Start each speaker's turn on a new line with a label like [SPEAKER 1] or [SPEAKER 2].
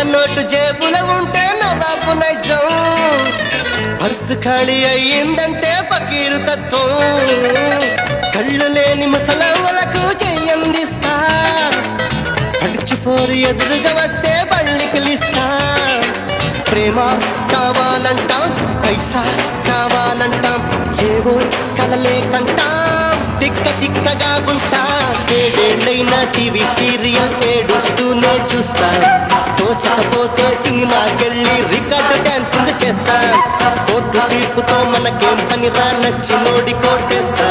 [SPEAKER 1] Note జేబుల ఉంటే నవాబు నైజం, purse ఖాళీ అయ్యిందంటే ఫకీరు తత్వం. కళ్ళు లేని ముసలవ్వలకు చెయ్యందిస్తా, అడిచిపోరు ఎదురుగా వస్తే బళ్ళికిలిస్తా. ప్రేమ కావాలంటాం, పైసా కావాలంటాం, ఏవో కలలే కంటాం, తిక్క తిక్కగా ఉంటా. ఏడేళ్ళైనా టీవీ సీరియల్ ఏడుస్తూనే చూస్తా, తోచకపోతే సినిమాకెళ్ళి రికార్డు డాన్సింగ్ చేస్తా. కోర్టు తీర్పుతో మనకేం పనిరా, నచ్చి నోడి కోటేస్తా.